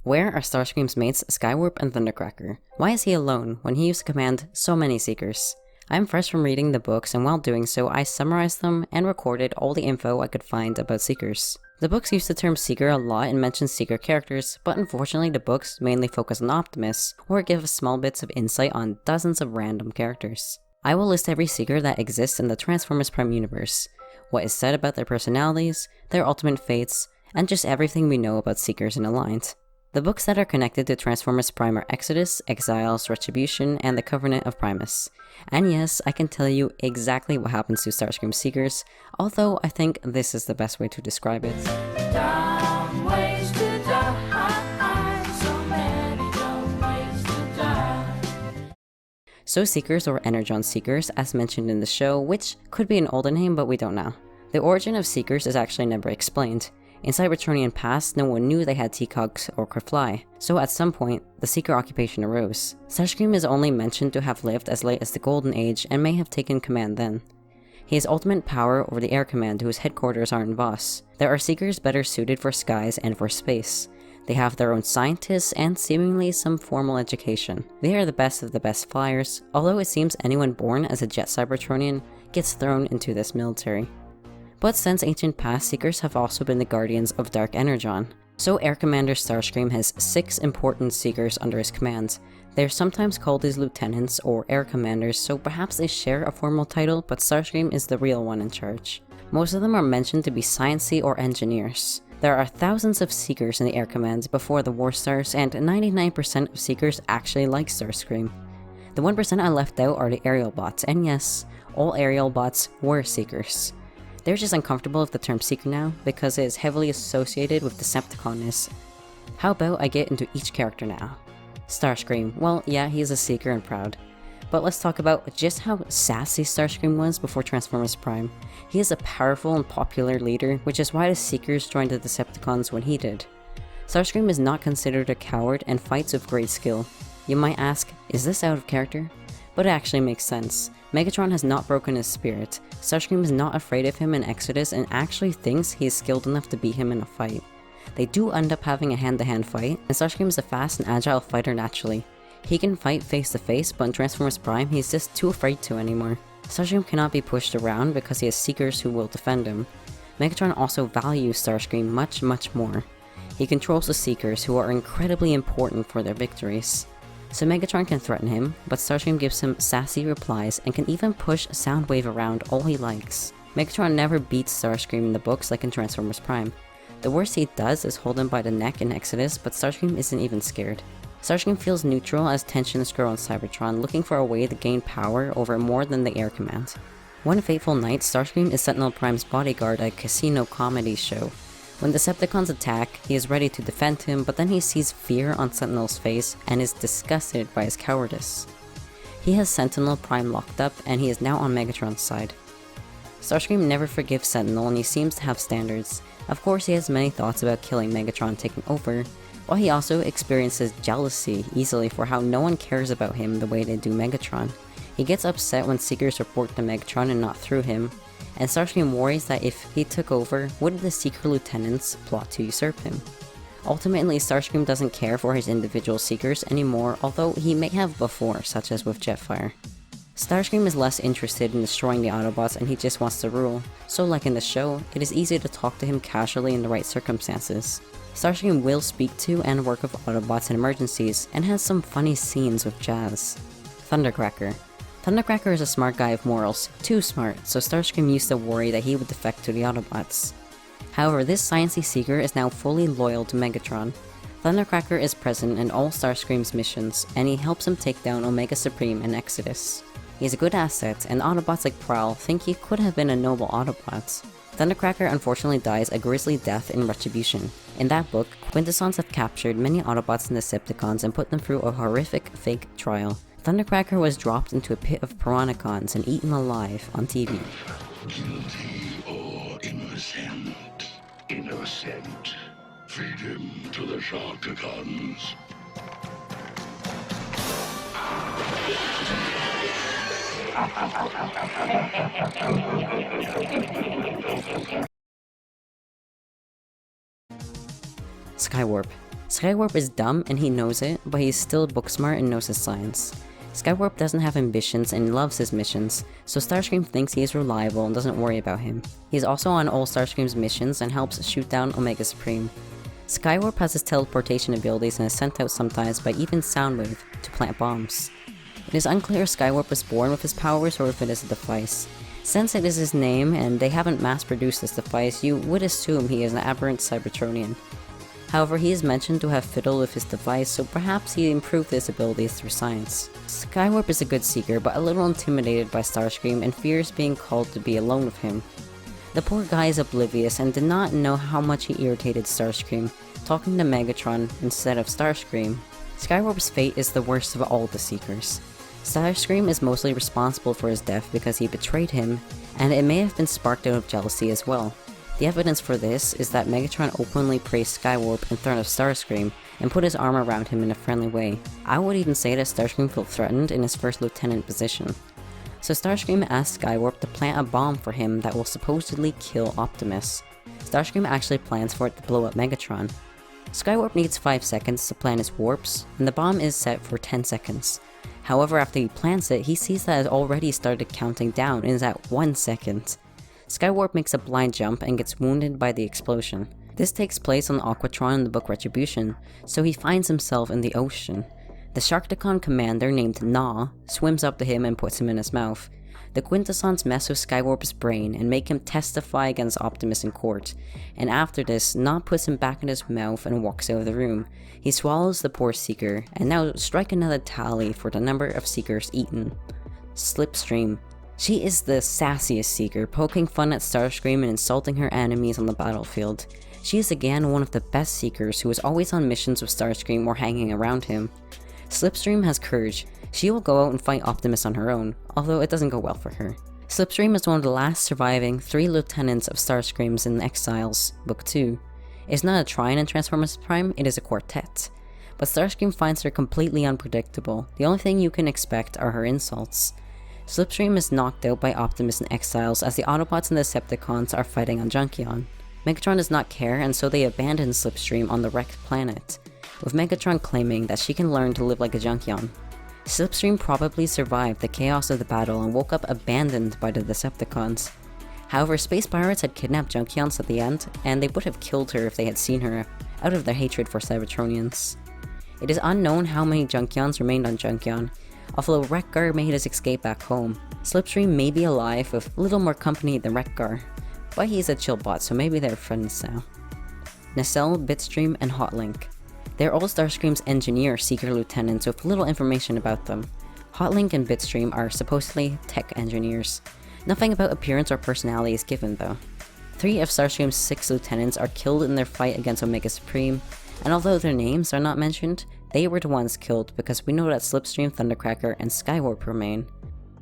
Where are Starscream's mates Skywarp and Thundercracker? Why is he alone when he used to command so many Seekers? I'm fresh from reading the books, and while doing so, I summarized them and recorded all the info I could find about Seekers. The books use the term Seeker a lot and mention Seeker characters, but unfortunately the books mainly focus on Optimus, or give small bits of insight on dozens of random characters. I will list every Seeker that exists in the Transformers Prime universe, what is said about their personalities, their ultimate fates, and just everything we know about Seekers and Alliance. The books that are connected to Transformers Prime are Exodus, Exiles, Retribution, and the Covenant of Primus. And yes, I can tell you exactly what happens to Starscream Seekers, although I think this is the best way to describe it. Dumb ways to die, so many dumb ways to die. So Seekers, or Energon Seekers, as mentioned in the show, which could be an older name but we don't know. The origin of Seekers is actually never explained. In Cybertronian past, no one knew they had T-Cogs or could fly, so at some point, the Seeker occupation arose. Starscream is only mentioned to have lived as late as the Golden Age and may have taken command then. He has ultimate power over the Air Command, whose headquarters are in Voss. There are Seekers better suited for skies and for space. They have their own scientists and seemingly some formal education. They are the best of the best flyers, although it seems anyone born as a Jet Cybertronian gets thrown into this military. But since ancient past, Seekers have also been the guardians of Dark Energon. So Air Commander Starscream has 6 important Seekers under his command. They are sometimes called his lieutenants or air commanders, so perhaps they share a formal title, but Starscream is the real one in charge. Most of them are mentioned to be sciencey or engineers. There are thousands of Seekers in the Air Command before the War Stars, and 99% of Seekers actually like Starscream. The 1% I left out are the Aerialbots, and yes, all Aerialbots were Seekers. They're just uncomfortable with the term Seeker now, because it is heavily associated with Decepticonness. How about I get into each character now? Starscream, well yeah, he's a Seeker and proud. But let's talk about just how sassy Starscream was before Transformers Prime. He is a powerful and popular leader, which is why the Seekers joined the Decepticons when he did. Starscream is not considered a coward and fights with great skill. You might ask, is this out of character? But it actually makes sense. Megatron has not broken his spirit. Starscream is not afraid of him in Exodus and actually thinks he is skilled enough to beat him in a fight. They do end up having a hand-to-hand fight, and Starscream is a fast and agile fighter naturally. He can fight face to face, but in Transformers Prime, he's just too afraid to anymore. Starscream cannot be pushed around because he has Seekers who will defend him. Megatron also values Starscream much more. He controls the Seekers, who are incredibly important for their victories. So Megatron can threaten him, but Starscream gives him sassy replies and can even push Soundwave around all he likes. Megatron never beats Starscream in the books like in Transformers Prime. The worst he does is hold him by the neck in Exodus, but Starscream isn't even scared. Starscream feels neutral as tensions grow on Cybertron, looking for a way to gain power over more than the Air Command. One fateful night, Starscream is Sentinel Prime's bodyguard at a casino comedy show. When Decepticons attack, he is ready to defend him, but then he sees fear on Sentinel's face and is disgusted by his cowardice. He has Sentinel Prime locked up, and he is now on Megatron's side. Starscream never forgives Sentinel, and he seems to have standards. Of course, he has many thoughts about killing Megatron taking over, while he also experiences jealousy easily for how no one cares about him the way they do Megatron. He gets upset when Seekers report to Megatron and not through him, and Starscream worries that if he took over, would the Seeker lieutenants plot to usurp him? Ultimately, Starscream doesn't care for his individual Seekers anymore, although he may have before, such as with Jetfire. Starscream is less interested in destroying the Autobots and he just wants to rule, so like in the show, it is easy to talk to him casually in the right circumstances. Starscream will speak to and work with Autobots in emergencies, and has some funny scenes with Jazz. Thundercracker. Thundercracker is a smart guy of morals, too smart, so Starscream used to worry that he would defect to the Autobots. However, this sciencey Seeker is now fully loyal to Megatron. Thundercracker is present in all Starscream's missions, and he helps him take down Omega Supreme and Exodus. He is a good asset, and Autobots like Prowl think he could have been a noble Autobot. Thundercracker unfortunately dies a grisly death in Retribution. In that book, Quintessons have captured many Autobots and Decepticons and put them through a horrific fake trial. Thundercracker was dropped into a pit of Piranacons and eaten alive on TV. Guilty or innocent? Innocent. Feed him to the Sharkticons. Skywarp. Skywarp is dumb and he knows it, but he's still book smart and knows his science. Skywarp doesn't have ambitions and loves his missions, so Starscream thinks he is reliable and doesn't worry about him. He's also on all Starscream's missions and helps shoot down Omega Supreme. Skywarp has his teleportation abilities and is sent out sometimes by even Soundwave to plant bombs. It is unclear if Skywarp was born with his powers or if it is a device. Since it is his name and they haven't mass-produced this device, you would assume he is an aberrant Cybertronian. However, he is mentioned to have fiddled with his device, so perhaps he improved his abilities through science. Skywarp is a good seeker, but a little intimidated by Starscream and fears being called to be alone with him. The poor guy is oblivious and did not know how much he irritated Starscream, talking to Megatron instead of Starscream. Skywarp's fate is the worst of all the Seekers. Starscream is mostly responsible for his death because he betrayed him, and it may have been sparked out of jealousy as well. The evidence for this is that Megatron openly praised Skywarp in front of Starscream and put his arm around him in a friendly way. I would even say that Starscream felt threatened in his first lieutenant position. So Starscream asked Skywarp to plant a bomb for him that will supposedly kill Optimus. Starscream actually plans for it to blow up Megatron. Skywarp needs 5 seconds to plant his warps, and the bomb is set for 10 seconds. However, after he plants it, he sees that it already started counting down and is at 1 second. Skywarp makes a blind jump and gets wounded by the explosion. This takes place on Aquatron in the book Retribution, so he finds himself in the ocean. The Sharkticon commander named Gnaw swims up to him and puts him in his mouth. The Quintessons mess with Skywarp's brain and make him testify against Optimus in court, and after this, Gnaw puts him back in his mouth and walks out of the room. He swallows the poor Seeker, and now strike another tally for the number of Seekers eaten. Slipstream. She is the sassiest Seeker, poking fun at Starscream and insulting her enemies on the battlefield. She is again one of the best Seekers who is always on missions with Starscream or hanging around him. Slipstream has courage. She will go out and fight Optimus on her own, although it doesn't go well for her. Slipstream is one of the last surviving 3 lieutenants of Starscream's in Exiles, Book 2. It's not a trine in Transformers Prime, it is a quartet. But Starscream finds her completely unpredictable. The only thing you can expect are her insults. Slipstream is knocked out by Optimus in Exiles as the Autobots and the Decepticons are fighting on Junkion. Megatron does not care, and so they abandon Slipstream on the wrecked planet, with Megatron claiming that she can learn to live like a Junkion. Slipstream probably survived the chaos of the battle and woke up abandoned by the Decepticons. However, space pirates had kidnapped Junkions at the end, and they would have killed her if they had seen her, out of their hatred for Cybertronians. It is unknown how many Junkions remained on Junkion, although Wreck-Gar made his escape back home. Slipstream may be alive with little more company than Wreck-Gar, but he's a chill bot, so maybe they're friends now. Nacelle, Bitstream, and Hotlink. They're all Starscream's engineer Seeker lieutenants with little information about them. Hotlink and Bitstream are supposedly tech engineers. Nothing about appearance or personality is given though. 3 of Starscream's 6 lieutenants are killed in their fight against Omega Supreme, and although their names are not mentioned, they were the ones killed because we know that Slipstream, Thundercracker, and Skywarp remain.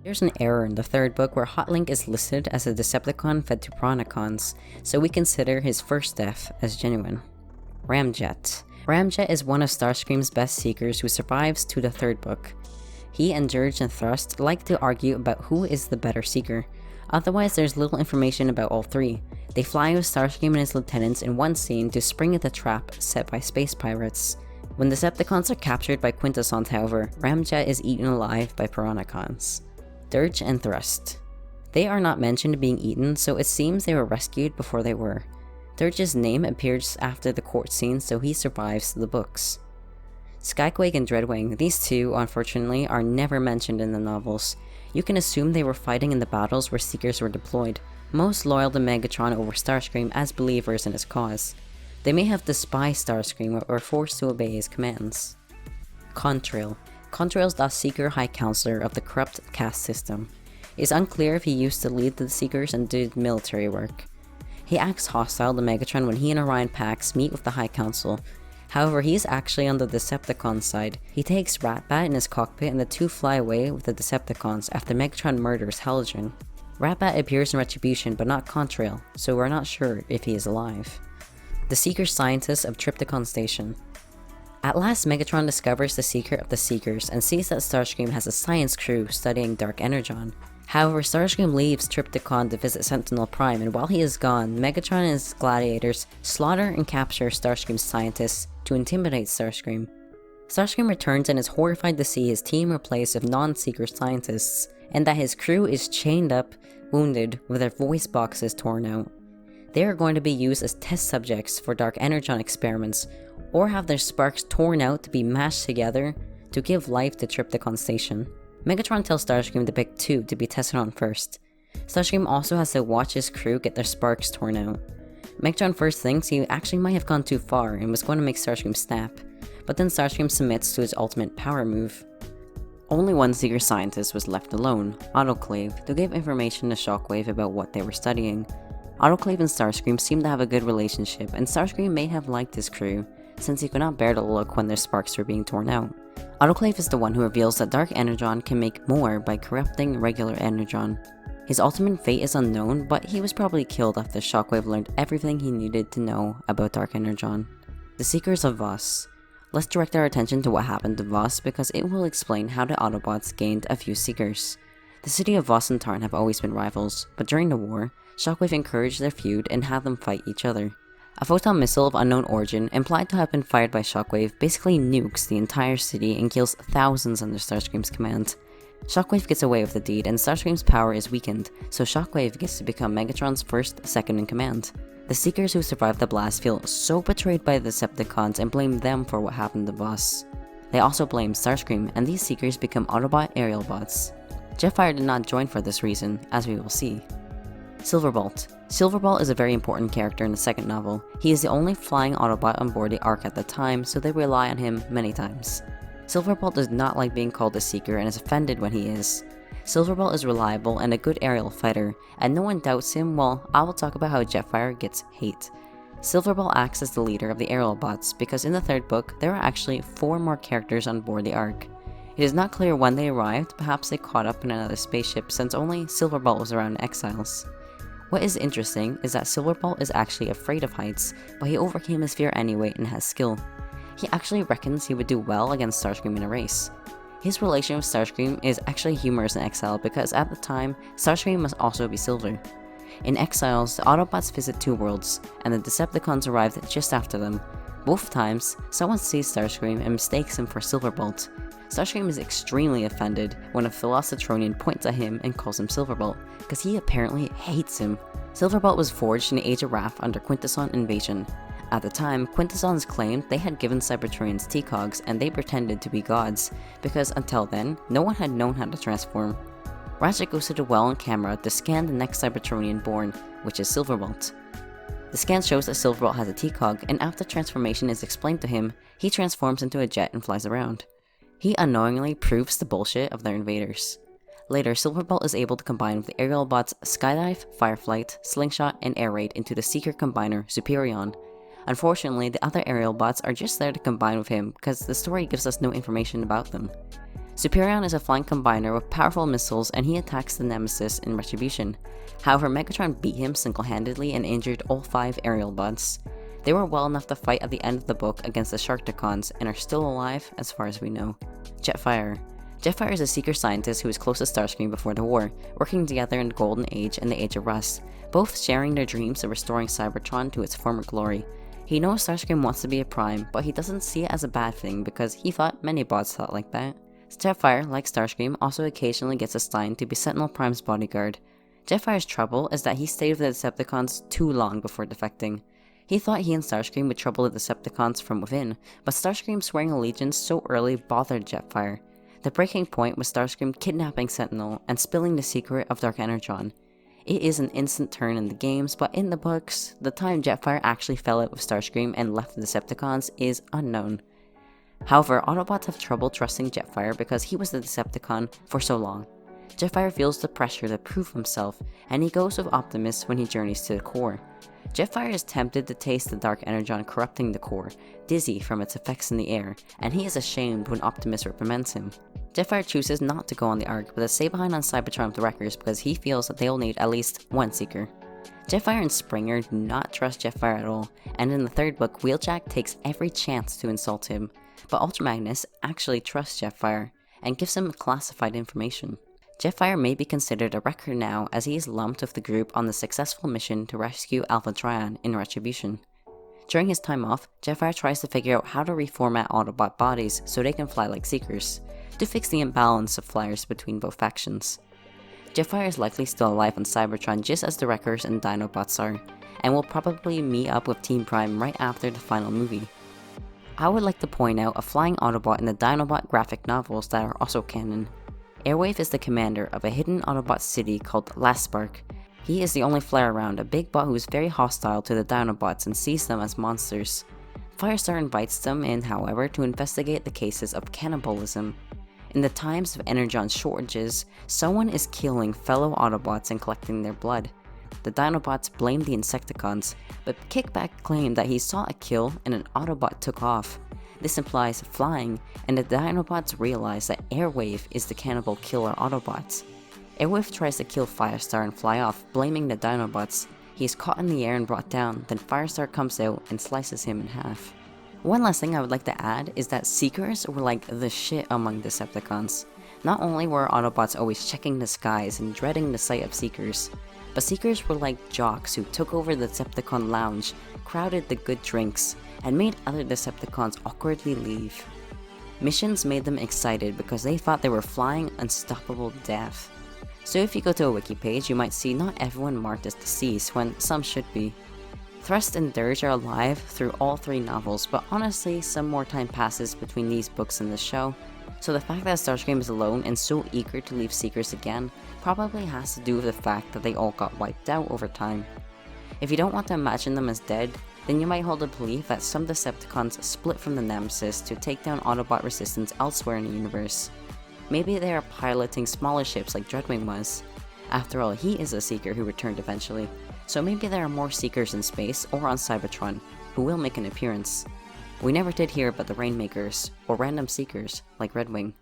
There's an error in the 3rd book where Hotlink is listed as a Decepticon fed to Piranacons, so we consider his first death as genuine. Ramjet. Ramjet is one of Starscream's best Seekers who survives to the 3rd book. He and Dirge and Thrust like to argue about who is the better Seeker. Otherwise, there's little information about all 3. They fly with Starscream and his lieutenants in one scene to spring at the trap set by space pirates. When Decepticons are captured by Quintessons, however, Ramjet is eaten alive by Piranacons. Dirge and Thrust. They are not mentioned being eaten, so it seems they were rescued before they were. Dirge's name appears after the court scene, so he survives the books. Skyquake and Dreadwing, these 2, unfortunately, are never mentioned in the novels. You can assume they were fighting in the battles where Seekers were deployed, most loyal to Megatron over Starscream as believers in his cause. They may have despised Starscream or were forced to obey his commands. Contrail. Contrail is the Seeker High Counselor of the corrupt caste system. It is unclear if he used to lead the Seekers and did military work. He acts hostile to Megatron when he and Orion Pax meet with the High Council. However, he is actually on the Decepticon side. He takes Ratbat in his cockpit and the 2 fly away with the Decepticons after Megatron murders Helgen. Ratbat appears in Retribution but not Contrail, so we're not sure if he is alive. The Seeker Scientist of Tripticon Station. At last, Megatron discovers the secret of the Seekers and sees that Starscream has a science crew studying Dark Energon. However, Starscream leaves Trypticon to visit Sentinel Prime, and while he is gone, Megatron and his gladiators slaughter and capture Starscream's scientists to intimidate Starscream. Starscream returns and is horrified to see his team replaced with non-Seeker scientists, and that his crew is chained up, wounded, with their voice boxes torn out. They are going to be used as test subjects for Dark Energon experiments, or have their sparks torn out to be mashed together to give life to Trypticon Station. Megatron tells Starscream to pick 2 to be tested on first. Starscream also has to watch his crew get their sparks torn out. Megatron first thinks he actually might have gone too far and was going to make Starscream snap, but then Starscream submits to his ultimate power move. Only one Seeker scientist was left alone, Autoclave, to give information to Shockwave about what they were studying. Autoclave and Starscream seem to have a good relationship, and Starscream may have liked his crew, since he could not bear to look when their sparks were being torn out. Autoclave is the one who reveals that Dark Energon can make more by corrupting regular Energon. His ultimate fate is unknown, but he was probably killed after Shockwave learned everything he needed to know about Dark Energon. The Seekers of Voss. Let's direct our attention to what happened to Voss because it will explain how the Autobots gained a few Seekers. The city of Voss and Tarn have always been rivals, but during the war, Shockwave encouraged their feud and had them fight each other. A photon missile of unknown origin, implied to have been fired by Shockwave, basically nukes the entire city and kills thousands under Starscream's command. Shockwave gets away with the deed and Starscream's power is weakened, so Shockwave gets to become Megatron's first second in command. The Seekers who survived the blast feel so betrayed by the Decepticons and blame them for what happened to Voss. They also blame Starscream, and these Seekers become Autobot Aerialbots. Jetfire did not join for this reason, as we will see. Silverbolt. Silverbolt is a very important character in the second novel. He is the only flying Autobot on board the Ark at the time, so they rely on him many times. Silverbolt does not like being called a Seeker and is offended when he is. Silverbolt is reliable and a good aerial fighter, and no one doubts him. Well, I will talk about how Jetfire gets hate. Silverbolt acts as the leader of the Aerialbots because in the third book, there are actually 4 more characters on board the Ark. It is not clear when they arrived, perhaps they caught up in another spaceship since only Silverbolt was around in Exiles. What is interesting is that Silverbolt is actually afraid of heights, but he overcame his fear anyway and has skill. He actually reckons he would do well against Starscream in a race. His relation with Starscream is actually humorous in Exile because at the time, Starscream must also be Silver. In Exiles, the Autobots visit 2 worlds, and the Decepticons arrived just after them. Both times, someone sees Starscream and mistakes him for Silverbolt. Starscream is extremely offended when a Velocitronian points at him and calls him Silverbolt, because he apparently hates him. Silverbolt was forged in the Age of Wrath under Quintesson invasion. At the time, Quintessons claimed they had given Cybertronians T-Cogs and they pretended to be gods, because until then, no one had known how to transform. Ratchet goes to the well on camera to scan the next Cybertronian born, which is Silverbolt. The scan shows that Silverbolt has a T-Cog, and after transformation is explained to him, he transforms into a jet and flies around. He unknowingly proves the bullshit of their invaders. Later, Silverbolt is able to combine with the Aerialbots Skydive, Fireflight, Slingshot, and Air Raid into the Seeker Combiner Superion. Unfortunately, the other Aerialbots are just there to combine with him because the story gives us no information about them. Superion is a flying combiner with powerful missiles and he attacks the Nemesis in Retribution. However, Megatron beat him single-handedly and injured all 5 Aerialbots. They were well enough to fight at the end of the book against the Sharkticons and are still alive as far as we know. Jetfire. Jetfire is a Seeker scientist who was close to Starscream before the war, working together in the Golden Age and the Age of Rust, both sharing their dreams of restoring Cybertron to its former glory. He knows Starscream wants to be a Prime, but he doesn't see it as a bad thing because he thought many bots thought like that. Jetfire, like Starscream, also occasionally gets assigned to be Sentinel Prime's bodyguard. Jetfire's trouble is that he stayed with the Decepticons too long before defecting. He thought he and Starscream would trouble the Decepticons from within, but Starscream swearing allegiance so early bothered Jetfire. The breaking point was Starscream kidnapping Sentinel and spilling the secret of Dark Energon. It is an instant turn in the games, but in the books, the time Jetfire actually fell out with Starscream and left the Decepticons is unknown. However, Autobots have trouble trusting Jetfire because he was the Decepticon for so long. Jetfire feels the pressure to prove himself, and he goes with Optimus when he journeys to the core. Jetfire is tempted to taste the Dark Energon corrupting the core, dizzy from its effects in the air, and he is ashamed when Optimus reprimands him. Jetfire chooses not to go on the Ark, but to stay behind on Cybertron with the Wreckers because he feels that they will need at least one Seeker. Jetfire and Springer do not trust Jetfire at all, and in the third book, Wheeljack takes every chance to insult him, but Ultra Magnus actually trusts Jetfire, and gives him classified information. Jetfire may be considered a wrecker now as he is lumped with the group on the successful mission to rescue Alpha Trion in Retribution. During his time off, Jetfire tries to figure out how to reformat Autobot bodies so they can fly like Seekers, to fix the imbalance of flyers between both factions. Jetfire is likely still alive on Cybertron just as the Wreckers and Dinobots are, and will probably meet up with Team Prime right after the final movie. I would like to point out a flying Autobot in the Dinobot graphic novels that are also canon. Airwave is the commander of a hidden Autobot city called Last Spark. He is the only flyer around, a big bot who is very hostile to the Dinobots and sees them as monsters. Firestar invites them in, however, to investigate the cases of cannibalism. In the times of Energon shortages, someone is killing fellow Autobots and collecting their blood. The Dinobots blame the Insecticons, but Kickback claimed that he saw a kill and an Autobot took off. This implies flying, and the Dinobots realize that Airwave is the cannibal killer Autobots. Airwave tries to kill Firestar and fly off, blaming the Dinobots. He is caught in the air and brought down, then Firestar comes out and slices him in half. One last thing I would like to add is that Seekers were like the shit among Decepticons. Not only were Autobots always checking the skies and dreading the sight of Seekers, but Seekers were like jocks who took over the Decepticon lounge, crowded the good drinks, and made other Decepticons awkwardly leave. Missions made them excited because they thought they were flying unstoppable death. So if you go to a wiki page, you might see not everyone marked as deceased when some should be. Thrust and Dirge are alive through all 3 novels, but honestly, some more time passes between these books and the show, so the fact that Starscream is alone and so eager to leave Seekers again probably has to do with the fact that they all got wiped out over time. If you don't want to imagine them as dead, then you might hold the belief that some Decepticons split from the Nemesis to take down Autobot resistance elsewhere in the universe. Maybe they are piloting smaller ships like Dreadwing was. After all, he is a Seeker who returned eventually, so maybe there are more Seekers in space or on Cybertron, who will make an appearance. We never did hear about the Rainmakers, or random Seekers like Redwing.